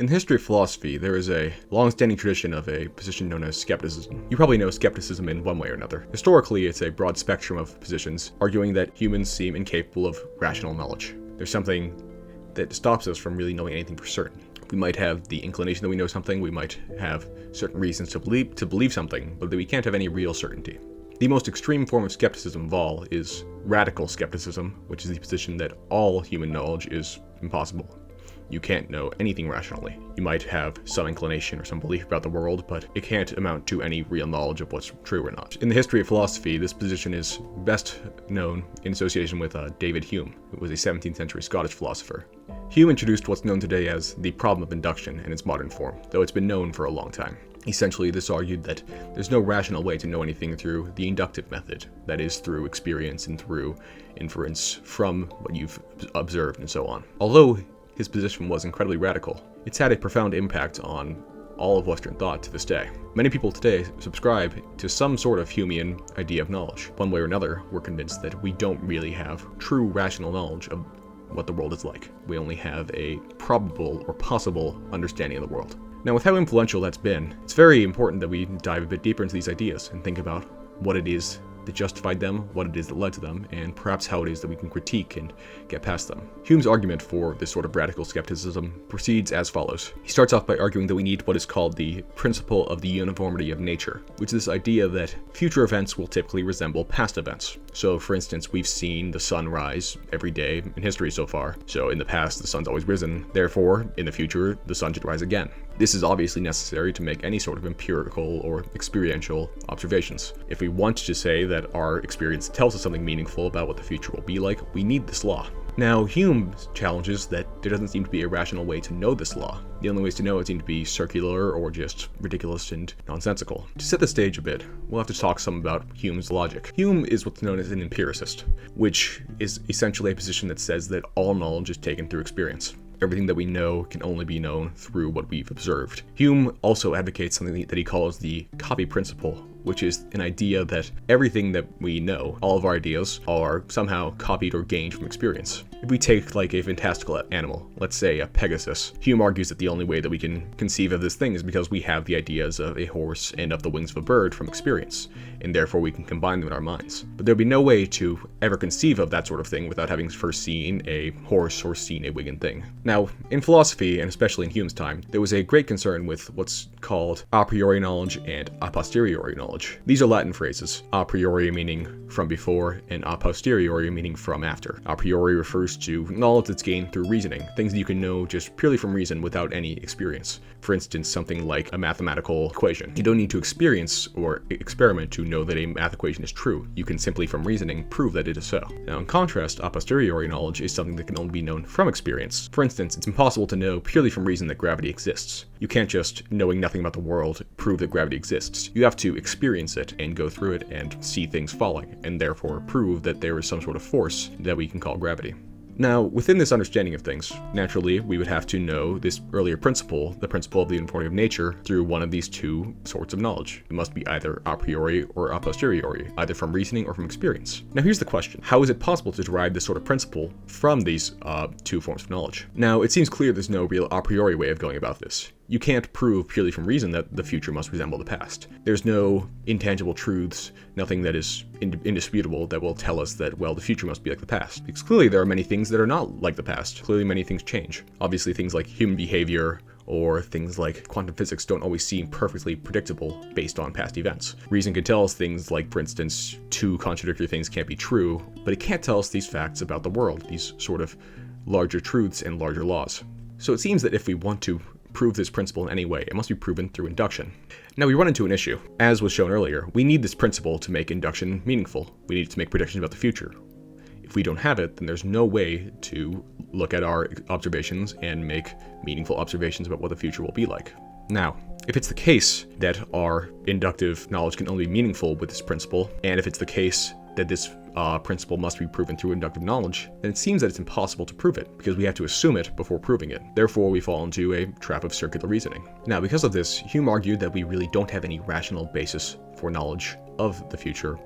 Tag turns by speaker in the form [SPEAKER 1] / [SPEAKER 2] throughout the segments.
[SPEAKER 1] In the history of philosophy, there is a long-standing tradition of a position known as skepticism. You probably know skepticism in one way or another. Historically, it's a broad spectrum of positions arguing that humans seem incapable of rational knowledge. There's something that stops us from really knowing anything for certain. We might have the inclination that we know something, we might have certain reasons to believe something, but that we can't have any real certainty. The most extreme form of skepticism of all is radical skepticism, which is the position that all human knowledge is impossible. You can't know anything rationally. You might have some inclination or some belief about the world, but it can't amount to any real knowledge of what's true or not. In the history of philosophy, this position is best known in association with David Hume, who was a 17th century Scottish philosopher. Hume introduced what's known today as the problem of induction in its modern form, though it's been known for a long time. Essentially, this argued that there's no rational way to know anything through the inductive method, that is, through experience and through inference from what you've observed and so on. Although his position was incredibly radical, it's had a profound impact on all of Western thought to this day. Many people today subscribe to some sort of Humean idea of knowledge. One way or another, we're convinced that we don't really have true rational knowledge of what the world is like. We only have a probable or possible understanding of the world. Now, with how influential that's been, it's very important that we dive a bit deeper into these ideas and think about what it is that justified them, what it is that led to them, and perhaps how it is that we can critique and get past them. Hume's argument for this sort of radical skepticism proceeds as follows. He starts off by arguing that we need what is called the principle of the uniformity of nature, which is this idea that future events will typically resemble past events. So, for instance, we've seen the sun rise every day in history so far. So in the past, the sun's always risen. Therefore, in the future, the sun should rise again. This is obviously necessary to make any sort of empirical or experiential observations. If we want to say that our experience tells us something meaningful about what the future will be like, we need this law. Now, Hume challenges that there doesn't seem to be a rational way to know this law. The only ways to know it seem to be circular or just ridiculous and nonsensical. To set the stage a bit, we'll have to talk some about Hume's logic. Hume is what's known as an empiricist, which is essentially a position that says that all knowledge is taken through experience. Everything that we know can only be known through what we've observed. Hume also advocates something that he calls the copy principle, which is an idea that everything that we know, all of our ideas, are somehow copied or gained from experience. If we take like a fantastical animal, let's say a Pegasus, Hume argues that the only way that we can conceive of this thing is because we have the ideas of a horse and of the wings of a bird from experience, and therefore we can combine them in our minds. But there'd be no way to ever conceive of that sort of thing without having first seen a horse or seen a winged thing. Now, in philosophy, and especially in Hume's time, there was a great concern with what's called a priori knowledge and a posteriori knowledge. These are Latin phrases, a priori meaning from before, and a posteriori meaning from after. A priori refers to knowledge that's gained through reasoning, things that you can know just purely from reason without any experience. For instance, something like a mathematical equation. You don't need to experience or experiment to know that a math equation is true. You can simply from reasoning prove that it is so. Now, in contrast, a posteriori knowledge is something that can only be known from experience. For instance, it's impossible to know purely from reason that gravity exists. You can't just, knowing nothing about the world, prove that gravity exists. You have to experience it and go through it and see things falling, and therefore prove that there is some sort of force that we can call gravity. Now, within this understanding of things, naturally, we would have to know this earlier principle, the principle of the uniformity of nature, through one of these two sorts of knowledge. It must be either a priori or a posteriori, either from reasoning or from experience. Now, here's the question. How is it possible to derive this sort of principle from these two forms of knowledge? Now, it seems clear there's no real a priori way of going about this. You can't prove purely from reason that the future must resemble the past. There's no intangible truths, nothing that is indisputable that will tell us that, well, the future must be like the past. Because clearly there are many things that are not like the past. Clearly many things change. Obviously things like human behavior or things like quantum physics don't always seem perfectly predictable based on past events. Reason can tell us things like, for instance, two contradictory things can't be true, but it can't tell us these facts about the world, these sort of larger truths and larger laws. So it seems that if we want to prove this principle in any way, it must be proven through induction. Now we run into an issue. As was shown earlier, we need this principle to make induction meaningful. We need it to make predictions about the future. If we don't have it, then there's no way to look at our observations and make meaningful observations about what the future will be like. Now, if it's the case that our inductive knowledge can only be meaningful with this principle, and if it's the case that this principle must be proven through inductive knowledge, then it seems that it's impossible to prove it, because we have to assume it before proving it. Therefore, we fall into a trap of circular reasoning. Now, because of this, Hume argued that we really don't have any rational basis for knowledge of the future,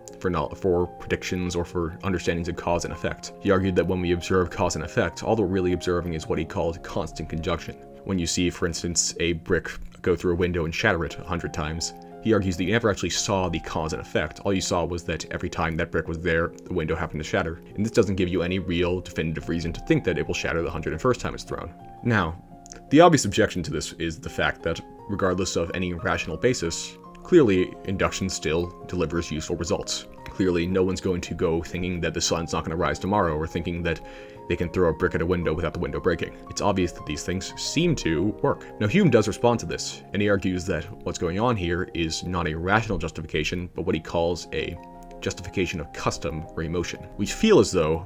[SPEAKER 1] for predictions or for understandings of cause and effect. He argued that when we observe cause and effect, all that we're really observing is what he called constant conjunction, When you see, for instance, a brick go through a window and shatter it 100 times, he argues that you never actually saw the cause and effect. All you saw was that every time that brick was there, the window happened to shatter. And this doesn't give you any real definitive reason to think that it will shatter the 101st time it's thrown. Now, the obvious objection to this is the fact that, regardless of any rational basis, clearly induction still delivers useful results. Clearly, no one's going to go thinking that the sun's not going to rise tomorrow, or thinking that they can throw a brick at a window without the window breaking. It's obvious that these things seem to work. Now, Hume does respond to this, and he argues that what's going on here is not a rational justification, but what he calls a justification of custom or emotion. We feel as though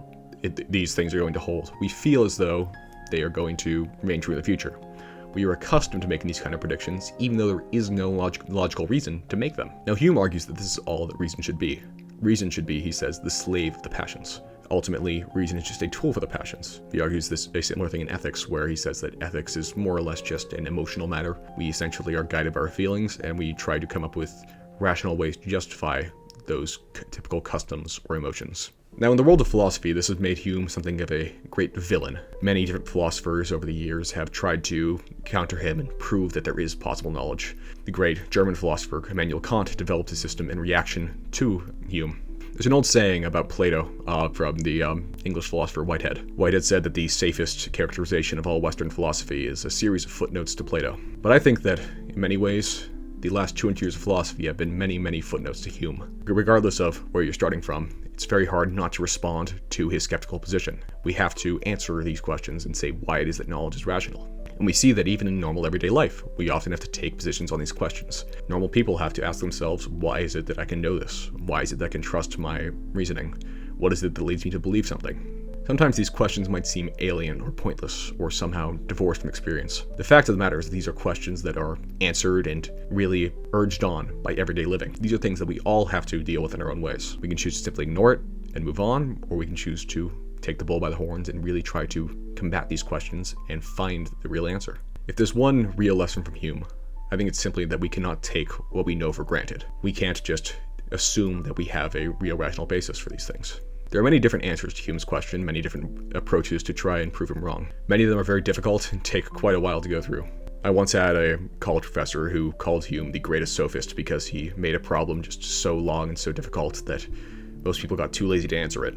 [SPEAKER 1] these things are going to hold. We feel as though they are going to remain true in the future. We are accustomed to making these kind of predictions, even though there is no logical reason to make them. Now, Hume argues that this is all that reason should be. Reason should be, he says, the slave of the passions. Ultimately, reason is just a tool for the passions. He argues this a similar thing in ethics, where he says that ethics is more or less just an emotional matter. We essentially are guided by our feelings, and we try to come up with rational ways to justify those typical customs or emotions. Now, in the world of philosophy, this has made Hume something of a great villain. Many different philosophers over the years have tried to counter him and prove that there is possible knowledge. The great German philosopher Immanuel Kant developed a system in reaction to Hume. There's an old saying about Plato from the English philosopher Whitehead. Whitehead said that the safest characterization of all Western philosophy is a series of footnotes to Plato. But I think that, in many ways, the last 200 years of philosophy have been many, many footnotes to Hume. Regardless of where you're starting from, it's very hard not to respond to his skeptical position. We have to answer these questions and say why it is that knowledge is rational. And we see that even in normal everyday life, we often have to take positions on these questions. Normal people have to ask themselves, why is it that I can know this? Why is it that I can trust my reasoning? What is it that leads me to believe something? Sometimes these questions might seem alien or pointless or somehow divorced from experience. The fact of the matter is that these are questions that are answered and really urged on by everyday living. These are things that we all have to deal with in our own ways. We can choose to simply ignore it and move on, or we can choose to take the bull by the horns and really try to combat these questions and find the real answer. If there's one real lesson from Hume, I think it's simply that we cannot take what we know for granted. We can't just assume that we have a real rational basis for these things. There are many different answers to Hume's question, many different approaches to try and prove him wrong. Many of them are very difficult and take quite a while to go through. I once had a college professor who called Hume the greatest sophist because he made a problem just so long and so difficult that most people got too lazy to answer it.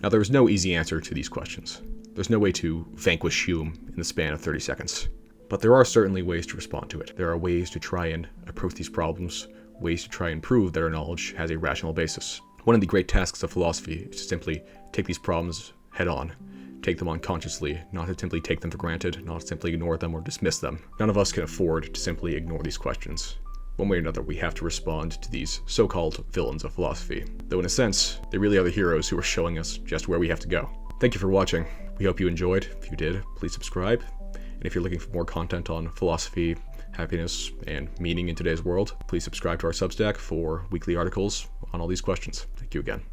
[SPEAKER 1] Now, there is no easy answer to these questions. There's no way to vanquish Hume in the span of 30 seconds. But there are certainly ways to respond to it. There are ways to try and approach these problems, ways to try and prove that our knowledge has a rational basis. One of the great tasks of philosophy is to simply take these problems head on, take them on consciously, not to simply take them for granted, not to simply ignore them or dismiss them. None of us can afford to simply ignore these questions. One way or another, we have to respond to these so-called villains of philosophy. Though in a sense, they really are the heroes who are showing us just where we have to go. Thank you for watching. We hope you enjoyed. If you did, please subscribe. And if you're looking for more content on philosophy, happiness, and meaning in today's world, please subscribe to our Substack for weekly articles on all these questions. Thank you again.